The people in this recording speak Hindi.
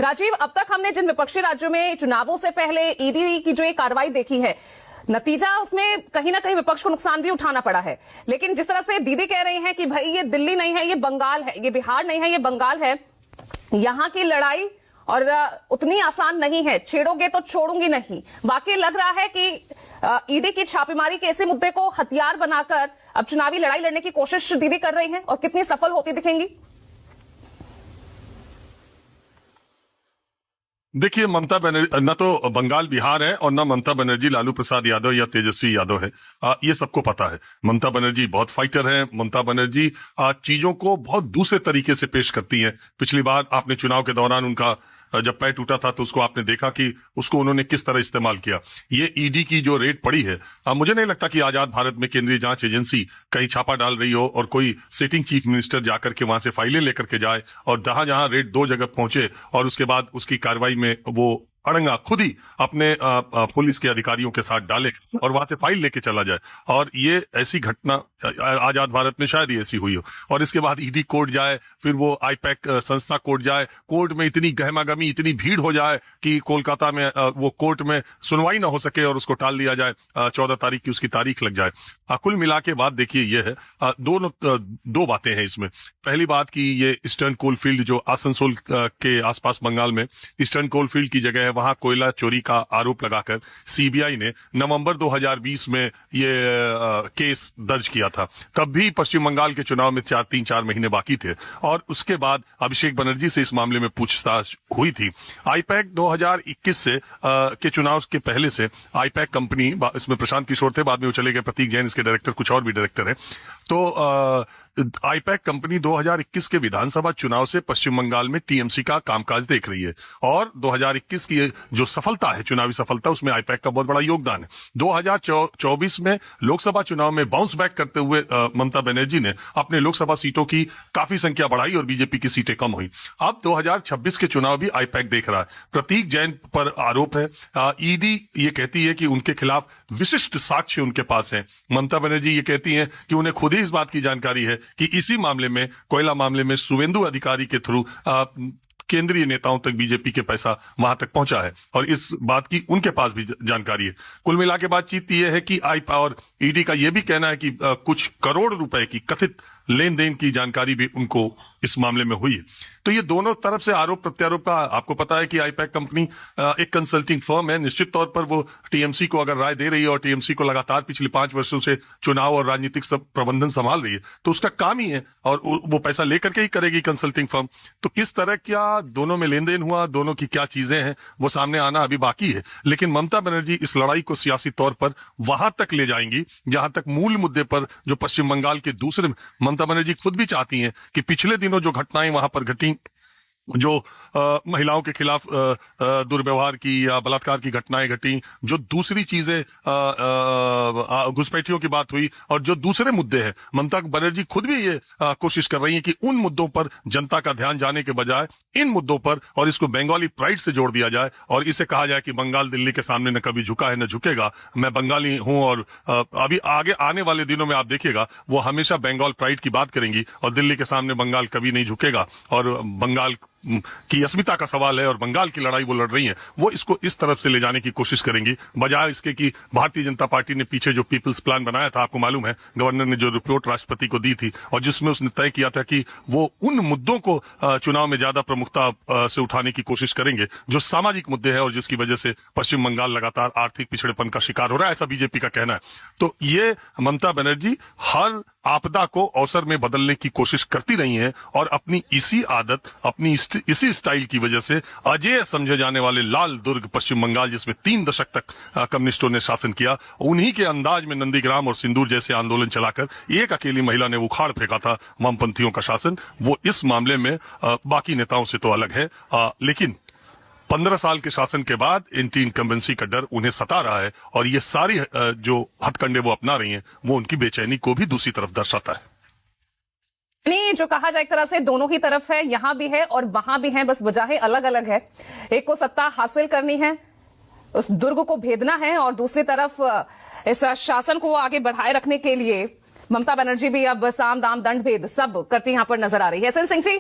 राजीव, अब तक हमने जिन विपक्षी राज्यों में चुनावों से पहले ईडी की जो ये कार्रवाई देखी है, नतीजा उसमें कहीं ना कहीं विपक्ष को नुकसान भी उठाना पड़ा है। लेकिन जिस तरह से दीदी कह रही हैं कि भाई ये दिल्ली नहीं है, ये बंगाल है, ये बिहार नहीं है, ये बंगाल है, यहां की लड़ाई और उतनी आसान नहीं है, छेड़ोगे तो छोड़ूंगी नहीं। वाकई लग रहा है कि ईडी की छापेमारी के ऐसे मुद्दे को हथियार बनाकर अब चुनावी लड़ाई लड़ने की कोशिश दीदी कर रही हैं और कितनी सफल होती दिखेंगी। देखिए, ममता बनर्जी न तो बंगाल बिहार है और न ममता बनर्जी लालू प्रसाद यादव या तेजस्वी यादव है। ये सबको पता है। ममता बनर्जी बहुत फाइटर है। ममता बनर्जी चीजों को बहुत दूसरे तरीके से पेश करती हैं। पिछली बार आपने चुनाव के दौरान उनका जब पैर टूटा था तो उसको आपने देखा कि उसको उन्होंने किस तरह इस्तेमाल किया। ये ईडी की जो रेड पड़ी है, मुझे नहीं लगता कि आजाद भारत में केंद्रीय जांच एजेंसी कहीं छापा डाल रही हो और कोई सिटिंग चीफ मिनिस्टर जाकर के वहां से फाइलें लेकर के जाए और जहां जहां रेड 2 जगह पहुंचे और उसके बाद उसकी कार्रवाई में वो अड़ंगा खुद ही अपने पुलिस के अधिकारियों के साथ डाले और वहां से फाइल लेके चला जाए। और ये ऐसी घटना आजाद भारत में शायद ही ऐसी हुई हो। और इसके बाद ईडी कोर्ट जाए, फिर वो आईपैक संस्था कोर्ट जाए, कोर्ट में इतनी गहमागमी, इतनी भीड़ हो जाए कि कोलकाता में वो कोर्ट में सुनवाई ना हो सके और उसको टाल दिया जाए, 14 तारीख की उसकी तारीख लग जाए। कुल मिला के बात देखिए ये है, दो बातें हैं इसमें। पहली बात कि ये ईस्टर्न कोलफील्ड जो आसनसोल के आसपास बंगाल में ईस्टर्न कोलफील्ड की जगह है, वहां कोयला चोरी का आरोप लगाकर सीबीआई ने नवंबर 2020 में ये केस दर्ज किया था। तब भी पश्चिम बंगाल के चुनाव में 3-4 महीने बाकी थे और उसके बाद अभिषेक बनर्जी से इस मामले में पूछताछ हुई थी। आईपैक 2021 से के चुनाव के पहले से आईपैक कंपनी, इसमें प्रशांत किशोर थे, बाद में वो चले गए, प्रतीक जैन इसके डायरेक्टर, कुछ और भी डायरेक्टर है। तो आईपैक कंपनी 2021 के विधानसभा चुनाव से पश्चिम बंगाल में टीएमसी का कामकाज देख रही है और 2021 की जो सफलता है, चुनावी सफलता, उसमें आईपैक का बहुत बड़ा योगदान है। 2024 में लोकसभा चुनाव में बाउंस बैक करते हुए ममता बनर्जी ने अपने लोकसभा सीटों की काफी संख्या बढ़ाई और बीजेपी की सीटें कम हुई। अब 2026 के चुनाव भी आईपैक देख रहा है। प्रतीक जैन पर आरोप है। ईडी ये कहती है कि उनके खिलाफ विशिष्ट साक्ष्य उनके पास है। ममता बनर्जी ये कहती है कि उन्हें खुद ही इस बात की जानकारी है कि इसी मामले में, कोयला मामले में, शुवेंदु अधिकारी के थ्रू केंद्रीय नेताओं तक बीजेपी के पैसा वहां तक पहुंचा है और इस बात की उनके पास भी जानकारी है। कुल मिला के बातचीत यह है कि और ईडी का यह भी कहना है कि कुछ करोड़ रुपए की कथित लेन देन की जानकारी भी उनको इस मामले में हुई है। तो ये दोनों तरफ से आरोप प्रत्यारोप का, आपको पता है कि आईपैक कंपनी एक कंसल्टिंग फर्म है। निश्चित तौर पर वो टीएमसी को अगर राय दे रही है और टीएमसी को लगातार पिछले 5 वर्षों से चुनाव और राजनीतिक सब प्रबंधन संभाल रही है, तो उसका काम ही है और वो पैसा लेकर के ही करेगी कंसल्टिंग फर्म। तो किस तरह क्या दोनों में लेन देन हुआ, दोनों की क्या चीजें हैं, वो सामने आना अभी बाकी है। लेकिन ममता बनर्जी इस लड़ाई को सियासी तौर पर वहां तक ले जाएंगी जहां तक मूल मुद्दे पर, जो पश्चिम बंगाल के दूसरे, ममता बनर्जी खुद भी चाहती हैं कि पिछले दिनों जो घटनाएं वहां पर घटी, जो महिलाओं के खिलाफ दुर्व्यवहार की या बलात्कार की घटनाएं घटी, जो दूसरी चीजें घुसपैठियों की बात हुई और जो दूसरे मुद्दे हैं, ममता बनर्जी खुद भी ये कोशिश कर रही है कि उन मुद्दों पर जनता का ध्यान जाने के बजाय इन मुद्दों पर, और इसको बंगाली प्राइड से जोड़ दिया जाए और इसे कहा जाए कि बंगाल दिल्ली के सामने न कभी झुका है न झुकेगा, मैं बंगाली हूं। और अभी आगे आने वाले दिनों में आप देखिएगा वो हमेशा बंगाल प्राइड की बात करेंगी और दिल्ली के सामने बंगाल कभी नहीं झुकेगा और बंगाल की अस्मिता का सवाल है और बंगाल की लड़ाई वो लड़ रही है, वो इसको इस तरफ से ले जाने की कोशिश करेंगी, बजाय इसके कि भारतीय जनता पार्टी ने पीछे जो पीपल्स प्लान बनाया था, आपको मालूम है, गवर्नर ने जो रिपोर्ट राष्ट्रपति को दी थी और जिसमें उसने तय किया था कि वो उन मुद्दों को चुनाव में ज्यादा प्रमुखता से उठाने की कोशिश करेंगे जो सामाजिक मुद्दे हैं और जिसकी वजह से पश्चिम बंगाल लगातार आर्थिक पिछड़ेपन का शिकार हो रहा है, ऐसा बीजेपी का कहना है। तो ये ममता बनर्जी हर आपदा को अवसर में बदलने की कोशिश करती रही हैं और अपनी इसी आदत, अपनी इसी स्टाइल की वजह से अजेय समझे जाने वाले लाल दुर्ग पश्चिम बंगाल, जिसमें 3 दशक तक कम्युनिस्टों ने शासन किया, उन्हीं के अंदाज में नंदीग्राम और सिंदूर जैसे आंदोलन चलाकर एक अकेली महिला ने उखाड़ फेंका था वामपंथियों का शासन। वो इस मामले में बाकी नेताओं से तो अलग है, लेकिन 15 साल के शासन के बाद एंटी इनकम्बेंसी का डर उन्हें सता रहा है और ये सारी जो हथकंडे वो अपना रही हैं वो उनकी बेचैनी को भी दूसरी तरफ दर्शाता है। नहीं, जो कहा जाए एक तरह से दोनों ही तरफ है, यहां भी है और वहां भी है, बस वजहें अलग अलग है। एक को सत्ता हासिल करनी है, उस दुर्ग को भेदना है, और दूसरी तरफ इस शासन को आगे बढ़ाए रखने के लिए ममता बनर्जी भी अब साम दाम दंड भेद सब करती यहां पर नजर आ रही है। एसएन सिंह जी,